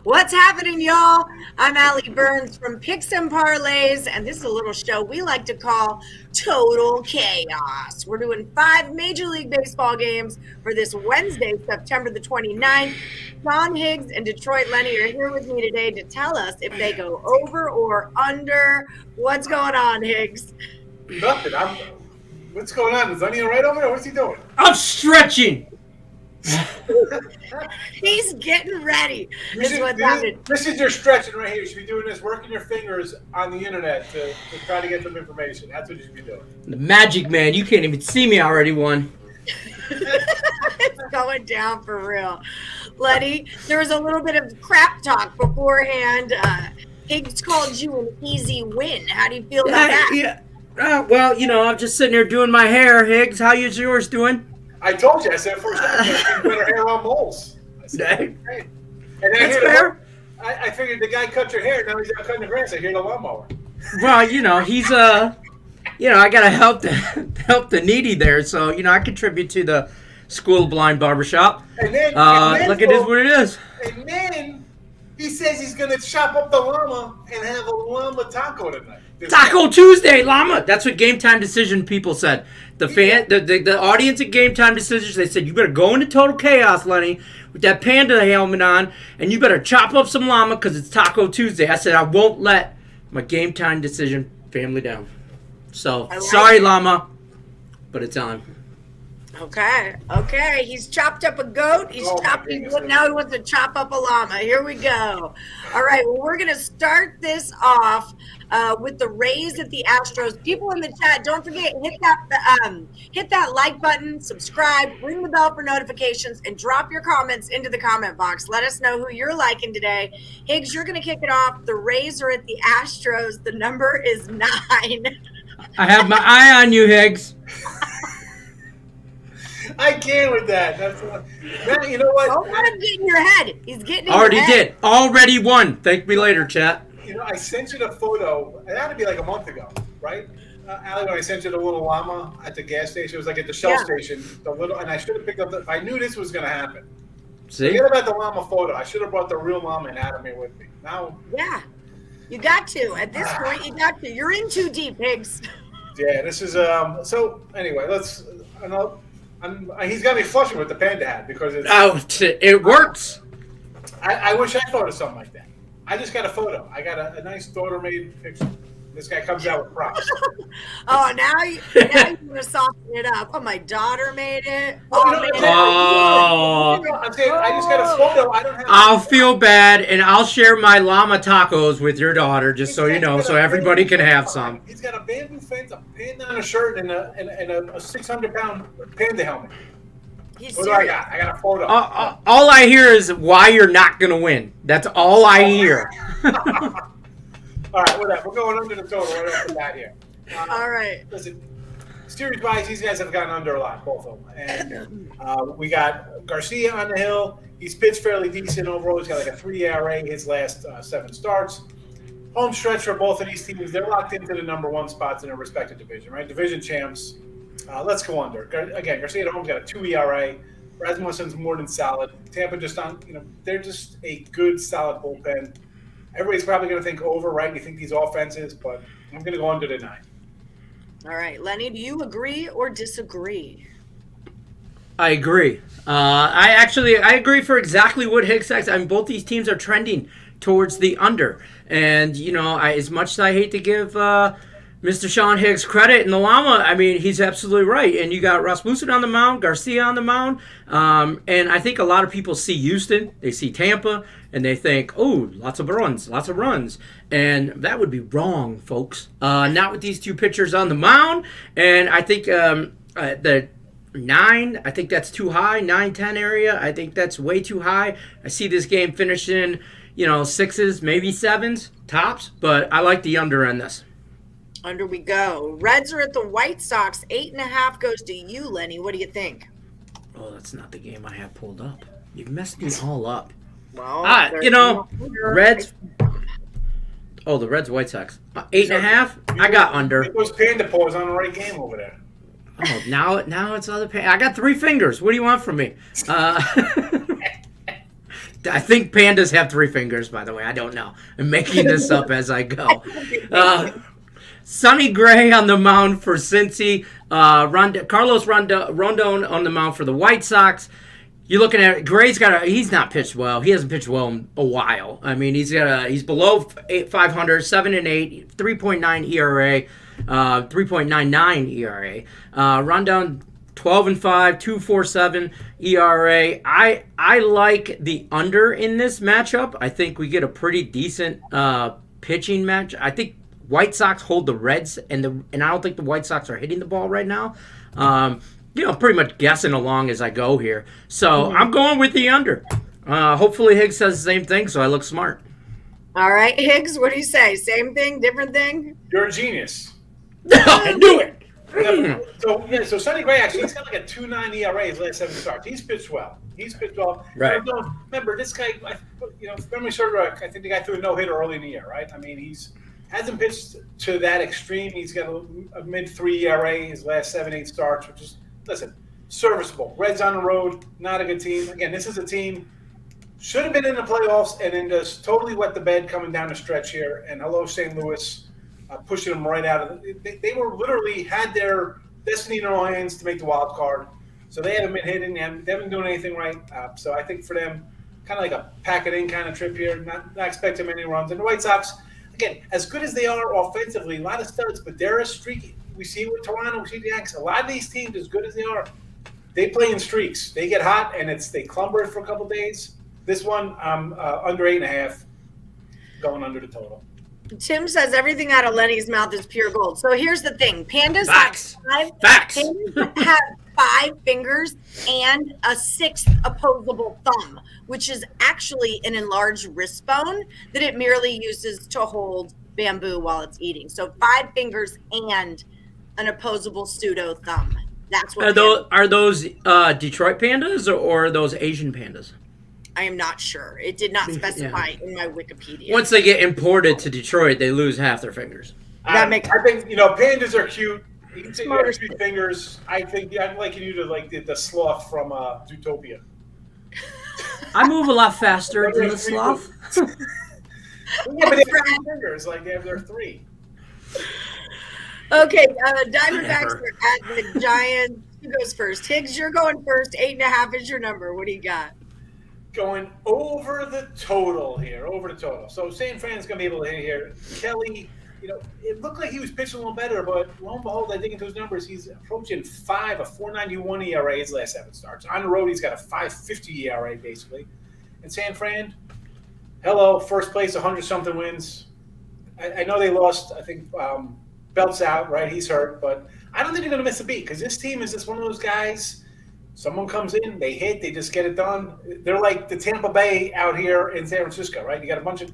What's happening, y'all? I'm Allie Burns from Picks and Parlays, and this is a little show we like to call Total Chaos. We're doing 5 Major League Baseball games for this Wednesday, September the 29th. John Higgs and Detroit Lenny are here with me today to tell us if they go over or under. What's going on, Higgs? Nothing. What's going on? Is Lenny all right over there? What's he doing? I'm stretching. He's getting ready. This is your stretching right here. You should be doing this, working your fingers on the internet to try to get some information. That's what you should be doing. The magic man. You can't even see me. I already won. It's going down for real. Lenny, there was a little bit of crap talk beforehand. Higgs called you an easy win. How do you feel about that? Yeah. Well, I'm just sitting here doing my hair. Higgs, how is yours doing? I told you. I said first time you better hair on moles. I said, hey. And then I figured the guy cut your hair. Now he's out cutting the grass. I hear the lawnmower. Well, he's I gotta help the needy there. So I contribute to the School of Blind Barbershop. And then look, it is what it is. And then he says he's gonna chop up the llama and have a llama taco tonight. Taco Tuesday, Llama. That's what Game Time Decision people said. The audience at Game Time Decisions, they said, you better go into total chaos, Lenny, with that panda helmet on, and you better chop up some llama because it's Taco Tuesday. I said, I won't let my Game Time Decision family down. So, sorry, Llama, but it's on. Okay. He's chopped up a goat. Now he wants to chop up a llama. Here we go. All right. Well, we're going to start this off with the Rays at the Astros. People in the chat, don't forget, hit that like button, subscribe, ring the bell for notifications, and drop your comments into the comment box. Let us know who you're liking today. Higgs, you're going to kick it off. The Rays are at the Astros. The number is 9. I have my eye on you, Higgs. I can't with that. You know what? Don't let him get in your head. He's getting in Already your head. did. Already won. Thank me later, chat. I sent you the photo. It had to be like a month ago, right? Allie, when I sent you the little llama at the gas station, it was like at the Shell station. And I should have picked up I knew this was going to happen. See? Forget about the llama photo. I should have brought the real llama and had him here with me. Now. Yeah. You got to. At this point, you got to. You're in too deep, Higgs. Yeah, this is so anyway, he's got me flushing with the panda hat because it works. I wish I thought of something like that. I just got a photo. I got a nice daughter-made picture. This guy comes out with props. Oh, now you're going to soften it up. Oh, my daughter made it. I'm saying I just got a photo. I'll feel bad, and I'll share my llama tacos with your daughter, just so you know, so everybody can have some. He's got a bamboo fence, a panda on a shirt, and a 600-pound panda helmet. What do I got? I got a photo. All I hear is why you're not going to win. That's all I hear. All right, whatever. We're going under the total right off the bat here. All right. Listen, series-wise, these guys have gotten under a lot, both of them. And we got Garcia on the hill. He's pitched fairly decent overall. He's got like a 3 ERA his last 7 starts. Home stretch for both of these teams. They're locked into the number 1 spots in their respective division, right? Division champs. Let's go under. Again, Garcia at home's got a 2 ERA. Rasmussen's more than solid. Tampa just they're just a good, solid bullpen. Everybody's probably going to think over, right? You think these offenses, but I'm going to go under the 9. All right. Lenny, do you agree or disagree? I agree. I agree for exactly what Higgs says. I mean, both these teams are trending towards the under. And, as much as I hate to give Mr. Sean Higgs credit in the llama, I mean, he's absolutely right. And you got Rasmussen on the mound, Garcia on the mound. And I think a lot of people see Houston, they see Tampa, and they think, oh, lots of runs. And that would be wrong, folks. Not with these 2 pitchers on the mound. And I think the 9, I think that's too high, 9-10 area. I think that's way too high. I see this game finishing, 6s, maybe 7s, tops. But I like the under on this. Under we go. Reds are at the White Sox. 8.5 goes to you, Lenny. What do you think? Oh, that's not the game I have pulled up. You've messed me all up. Well, Reds. Oh, the Reds, White Sox. 8.5. I got under. It was panda paws on the right game over there. Oh, now it's other panda. I got 3 fingers. What do you want from me? I think pandas have 3 fingers, by the way. I don't know. I'm making this up as I go. Sonny Gray on the mound for Cincy. Carlos Rondon on the mound for the White Sox. You're looking at Gray's he's not pitched well. He hasn't pitched well in a while. I mean, he's below 500, 7-8, 3.9 ERA, 3.99 ERA. Rondon 12-5, 2.47 ERA. I like the under in this matchup. I think we get a pretty decent pitching match. I think White Sox hold the Reds, and I don't think the White Sox are hitting the ball right now. Pretty much guessing along as I go here. So I'm going with the under. Hopefully Higgs says the same thing, so I look smart. All right, Higgs, what do you say? Same thing, different thing? You're a genius. I knew it. So Sonny Gray, actually, he's got like a 2.9 ERA his last 7 starts. He's pitched well. Right. Remember, this guy, if memory serves right, I think the guy threw a no-hitter early in the year, right? I mean, hasn't pitched to that extreme. He's got a mid-3 ERA his last 7-8 starts, which is, listen, serviceable. Reds on the road, not a good team. Again, this is a team should have been in the playoffs and then just totally wet the bed coming down the stretch here. And hello, St. Louis, pushing them right out of it. They were literally had their destiny in their own hands to make the wild card. So they haven't been hitting. They haven't been doing anything right. So I think for them, kind of like a pack-it-in kind of trip here, not expecting many runs. And the White Sox, again, as good as they are offensively, a lot of studs, but they're a streaky. We see with Toronto, we see the Yankees. A lot of these teams, as good as they are, they play in streaks. They get hot, and they clumber it for a couple days. This one, under 8.5, going under the total. Tim says everything out of Lenny's mouth is pure gold. So here's the thing. Pandas Facts. Pandas have 5 fingers and a 6th opposable thumb, which is actually an enlarged wrist bone that it merely uses to hold bamboo while it's eating. So 5 fingers and an opposable pseudo thumb. That's what are those Detroit pandas or are those Asian pandas? I am not sure. It did not specify in my Wikipedia. Once they get imported to Detroit, they lose half their fingers. I think pandas are cute. You can say you have 3 fingers. I think I'm liking you to like the sloth from Zootopia. I move a lot faster than the sloth. Yeah, but they have 3 fingers. Like they have their 3. Okay, Diamondbacks are at the Giants. Who goes first? Higgs, you're going first. 8.5 is your number. What do you got? Going over the total here. So San Fran's going to be able to hit here. Kelly, it looked like he was pitching a little better, but lo and behold, I think into his numbers, he's approaching a 4.91 ERA his last 7 starts. On the road, he's got a 5.50 ERA basically. And San Fran, hello, first place, 100-something wins. I know they lost, I think, Belt's out, right? He's hurt, but I don't think they're going to miss a beat because this team is just one of those guys. Someone comes in, they hit, they just get it done. They're like the Tampa Bay out here in San Francisco, right? You got a bunch of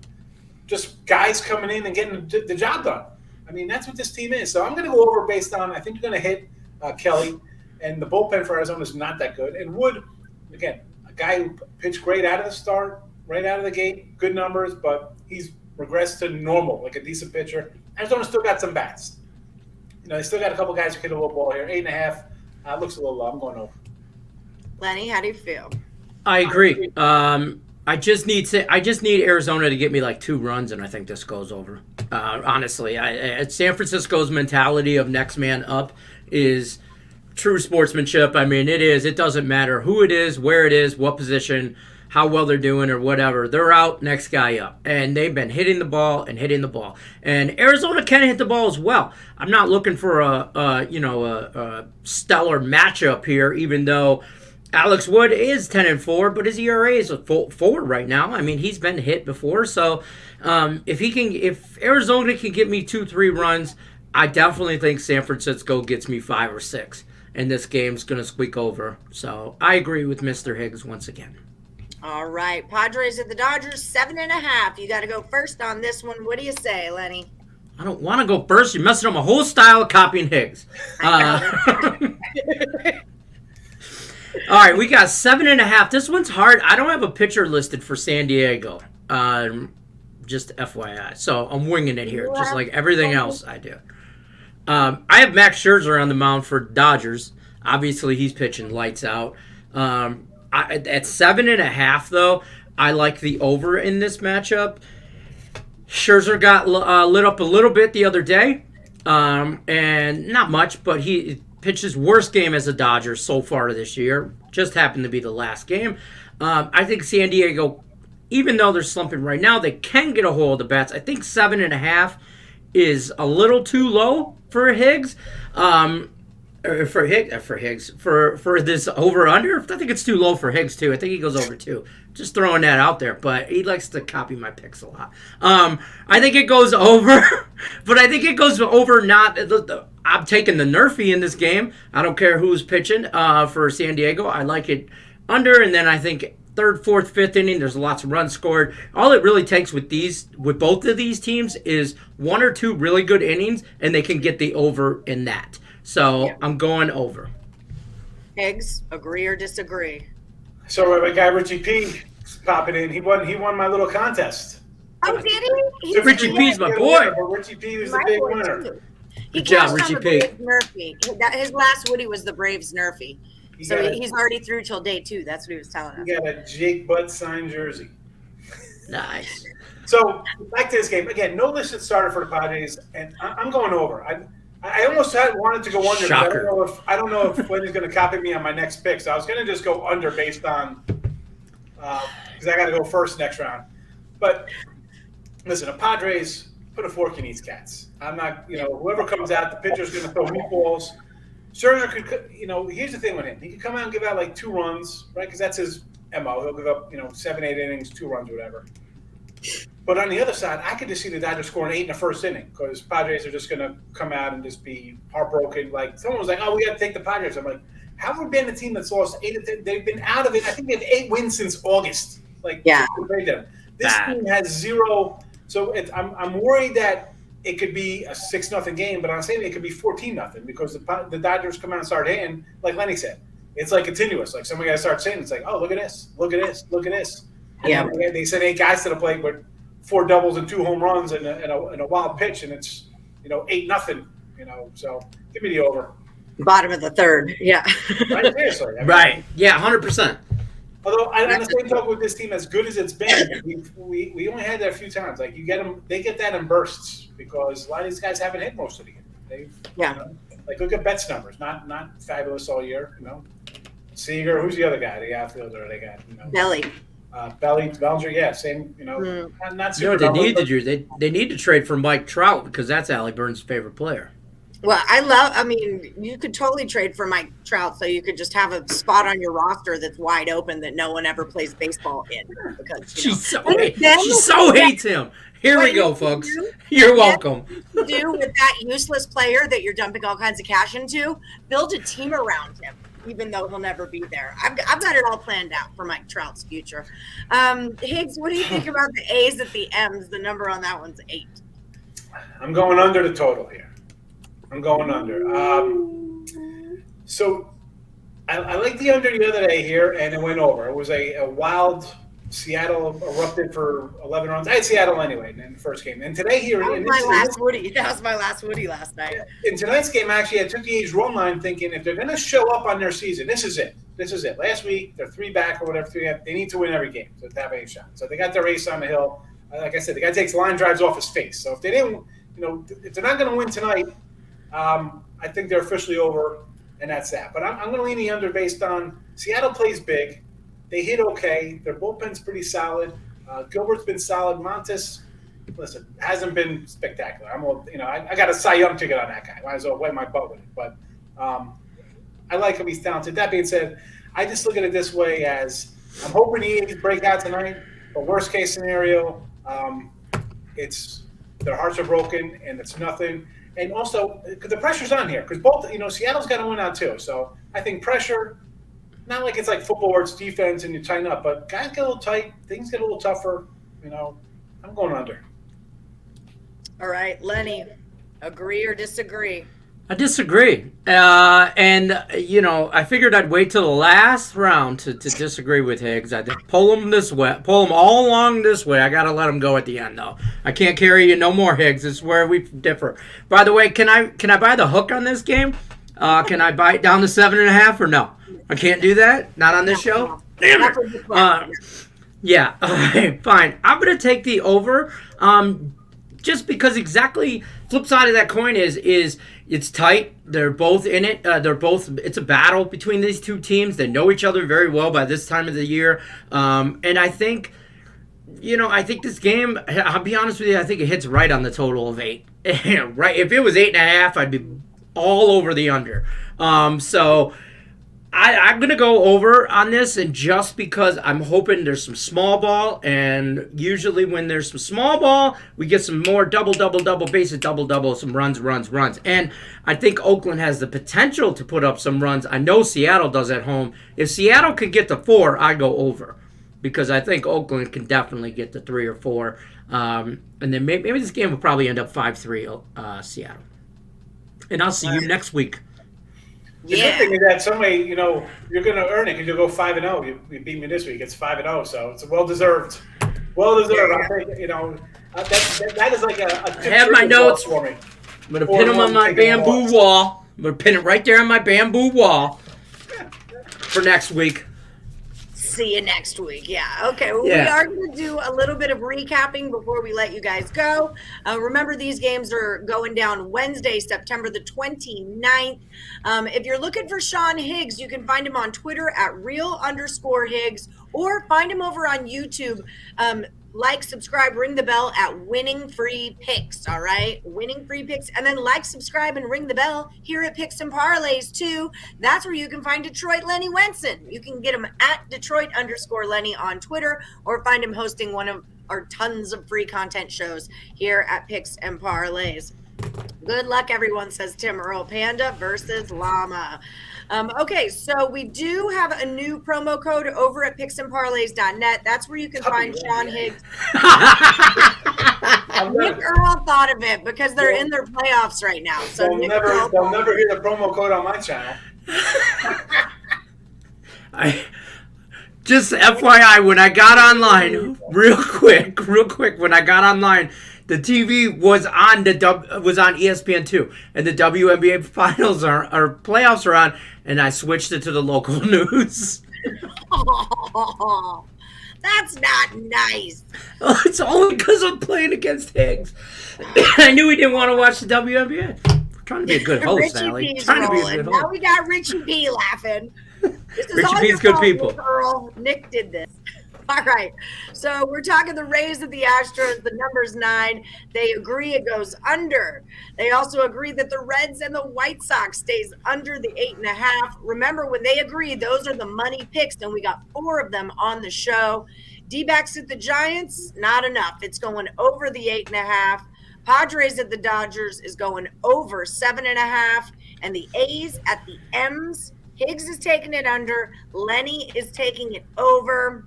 just guys coming in and getting the job done. I mean, that's what this team is. So I'm going to go over based on, I think they're going to hit Kelly, and the bullpen for Arizona is not that good. And Wood, again, a guy who pitched great out of the start, right out of the gate, good numbers, but he's regressed to normal, like a decent pitcher. Arizona still got some bats. They still got a couple guys who hit a little ball here. 8.5 looks a little low. I'm going over. Lenny, how do you feel? I agree. I just need Arizona to get me like 2 runs, and I think this goes over. Honestly, San Francisco's mentality of next man up is true sportsmanship. I mean, it is. It doesn't matter who it is, where it is, what position, how well they're doing, or whatever. They're out, next guy up, and they've been hitting the ball. And Arizona can hit the ball as well. I'm not looking for a stellar matchup here, even though Alex Wood is 10-4, but his ERA is 4 right now. I mean, he's been hit before, so if Arizona can get me 2-3 runs, I definitely think San Francisco gets me 5 or 6, and this game's gonna squeak over. So I agree with Mr. Higgs once again. All right, Padres at the Dodgers, 7.5. You got to go first on this one. What do you say, Lenny? I don't want to go first. You're messing up my whole style of copying Higgs. All right, we got 7.5. This one's hard. I don't have a pitcher listed for San Diego. Just FYI. So I'm winging it here, just like everything else I do. I have Max Scherzer on the mound for Dodgers. Obviously, he's pitching lights out. At 7.5, though, I like the over in this matchup. Scherzer got lit up a little bit the other day, and not much, but he pitched his worst game as a Dodger so far this year. Just happened to be the last game. I think San Diego, even though they're slumping right now, they can get a hold of the bats. I think 7.5 is a little too low for Higgs. For this over under. I think it's too low for Higgs too. I think he goes over 2. Just throwing that out there, but he likes to copy my picks a lot. I think it goes over, but I think it goes over not. I'm taking the Nerfy in this game. I don't care who's pitching for San Diego. I like it under, and then I think third, fourth, fifth inning, there's lots of runs scored. All it really takes with both of these teams is 1 or 2 really good innings, and they can get the over in that. So yeah. I'm going over. Higgs, agree or disagree? So my guy Richie P popping in. He won my little contest. Oh, did he? So Richie P's my boy. Richie P was the big winner. Good job, Richie P. Nerfy. His last Woody was the Braves Nerfy. So he's already through till day 2. That's what he was telling us. He got a Jake Butt signed jersey. Nice. So back to this game again. No listed starter for the Padres, and I'm going over. I almost wanted to go under. Shocker. I don't know if Lenny's going to copy me on my next pick. So I was going to just go under based on because I got to go first next round. But listen, the Padres put a fork in these cats. I'm not, whoever comes out, the pitcher's going to throw meatballs. Scherzer could, here's the thing with him. He could come out and give out like 2 runs, right? Because that's his MO. He'll give up, 7, 8 innings, 2 runs, whatever. But on the other side, I could just see the Dodgers scoring 8 in the first inning because Padres are just going to come out and just be heartbroken. Like someone was like, "Oh, we got to take the Padres." I'm like, "How have we been a team that's lost 8 of 10? They've been out of it. I think they have 8 wins since August. Like, yeah, this team has 0. So I'm worried that it could be a 6-0 game, but I'm saying it could be 14-0 because the Dodgers come out and start hitting, like Lenny said. It's like continuous. Like somebody got to start saying, it's like, "Oh, look at this, look at this, look at this." Yeah, and they sent 8 guys to the plate with 4 doubles and 2 home runs and a wild pitch, and it's 8-0. So give me the over. Bottom of the 3rd, yeah. Right, seriously. Right, yeah, 100%. Although on the same token with this team, as good as it's been, we only had that a few times. Like they get that in bursts because a lot of these guys haven't hit most of the year. Like look at Betts numbers, not fabulous all year. Seager, who's the other guy? The outfielder they got. Belly. Bellinger, yeah, same. Not super. They need to trade for Mike Trout because that's Allie Burns' favorite player. Well, you could totally trade for Mike Trout, so you could just have a spot on your roster that's wide open that no one ever plays baseball in. Because she so hates him. Here we go, folks. You're welcome. Do with that useless player that you're dumping all kinds of cash into, build a team around him, even though he'll never be there. I've got it all planned out for Mike Trout's future. Higgs, what do you think about the A's at the M's? The number on that one's 8. I'm going under the total here. I'm going under. So I liked the under the other day here, and it went over. It was a wild Seattle erupted for 11 runs. I had Seattle anyway in the first game. And today here, that was my last Woody last night. In tonight's game, actually, I took the A's run line thinking if they're going to show up on their season, this is it. Last week, they're 3 back or whatever. They need to win every game to have a shot. So they got their ace on the hill. Like I said, the guy takes line drives off his face. So if they didn't, if they're not going to win tonight, I think they're officially over, and that's that. But I'm going to lean the under based on Seattle plays big. They hit okay. Their bullpen's pretty solid. Gilbert's been solid. Montes, listen, hasn't been spectacular. I got a Cy Young ticket on that guy. Might as well wet my butt with it. But I like him. He's talented. That being said, I just look at it this way as I'm hoping the A's break out tonight. But worst case scenario, it's their hearts are broken and it's nothing. And also, because the pressure's on here, because both, Seattle's got to win out too. So I think pressure, not like it's like football where it's defense and you tighten up, but guys get a little tight, things get a little tougher. I'm going under. All right, Lenny, agree or disagree? I disagree. I figured I'd wait till the last round to disagree with Higgs. I'd pull him all along this way. I got to let him go at the end, though. I can't carry you no more, Higgs. This is where we differ. By the way, can I buy the hook on this game? Can I buy it down to 7.5 or no? I can't do that? Not on this show? Damn it. Yeah, okay, fine. I'm going to take the over. Just because exactly flip side of that coin is it's tight. They're both in it. It's a battle between these two teams. They know each other very well by this time of the year. And I think, I think this game, I'll be honest with you, I think it hits right on the total of 8. Right. If it was 8.5, I'd be all over the under. So I'm going to go over on this, and just because I'm hoping there's some small ball, and usually when there's some small ball, we get some more double, bases, double, some runs. And I think Oakland has the potential to put up some runs. I know Seattle does at home. If Seattle could get to 4, I go over, because I think Oakland can definitely get to 3 or 4. And then maybe this game will probably end up 5-3 Seattle. And I'll see you next week. The good thing is that some way, you're going to earn it because you'll go 5-0. You beat me this week. It's 5-0, so it's well deserved. Well deserved. I think that is like a I have my notes for me. I'm going to pin them on my bamboo wall. I'm going to pin it right there on my bamboo wall for next week. See you next week. Yeah. Okay. Well, we are going to do a little bit of recapping before we let you guys go. Remember, these games are going down Wednesday, September the 29th. If you're looking for Sean Higgs, you can find him on Twitter at @real_Higgs, or find him over on YouTube. Like, subscribe, ring the bell at Winning Free Picks, all right? Winning Free Picks. And then like, subscribe, and ring the bell here at Picks and Parlays, too. That's where you can find Detroit Lenny Wenson. You can get him at Detroit_Lenny on Twitter, or find him hosting one of our tons of free content shows here at Picks and Parlays. Good luck, everyone, says Tim Earl. Panda versus Llama. Okay, so we do have a new promo code over at picksandparlays.net. That's where you can find Sean Higgs. Nick Earl thought of it because they're in their playoffs right now. So they'll never hear the promo code on my channel. Just FYI, when I got online, real quick, when I got online, the TV was on ESPN2, and the WNBA finals or playoffs are on, and I switched it to the local news. Oh, that's not nice. Oh, it's only because I'm playing against Higgs. I knew he didn't want to watch the WNBA. We're trying to be a good host, Allie. Now we got Richie P laughing. This is Richie all P's good people. Earl. Nick did this. All right. So we're talking the Rays of the Astros. The number's 9. They agree it goes under. They also agree that the Reds and the White Sox stays under the 8.5. Remember, when they agree, those are the money picks, and we got 4 of them on the show. D-backs at the Giants, not enough. It's going over the 8.5. Padres at the Dodgers is going over 7.5. And the A's at the M's, Higgs is taking it under. Lenny is taking it over.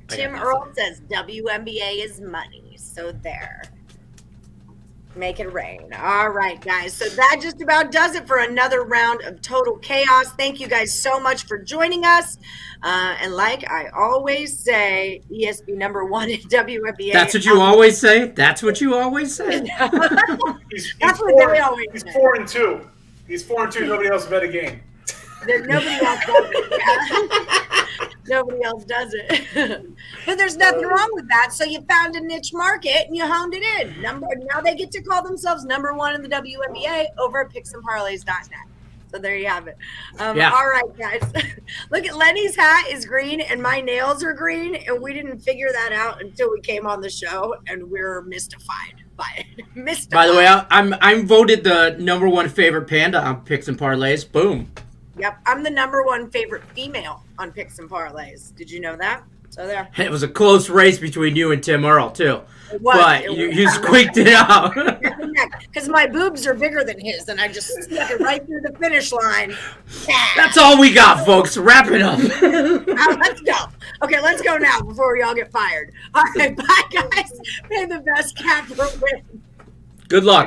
Tim Earl says WNBA is money. So there. Make it rain. All right, guys. So that just about does it for another round of Total Chaos. Thank you guys so much for joining us. And like I always say, ESP #1 in WNBA. That's what you always say? That's what you always say? That's what they always say. He's 4-2. He's 4-2. Nobody else bet a game. Nobody else does it. Nobody else does it. But there's nothing wrong with that. So you found a niche market and you honed it in. Now they get to call themselves #1 in the WNBA over at picksandparlays.net. So there you have it. All right, guys. Look at Lenny's hat is green and my nails are green, and we didn't figure that out until we came on the show, and we're mystified by it. By the way, I'm voted the #1 favorite panda on Picks and Parlays. Boom. Yep, I'm the #1 favorite female on Picks and Parlays. Did you know that? So there. It was a close race between you and Tim Earl, too. But you squeaked it out. Because my boobs are bigger than his, and I just stuck it right through the finish line. That's all we got, folks. Wrap it up. Let's go. Okay, let's go now before we all get fired. All right, bye, guys. May the best capper win. Good luck.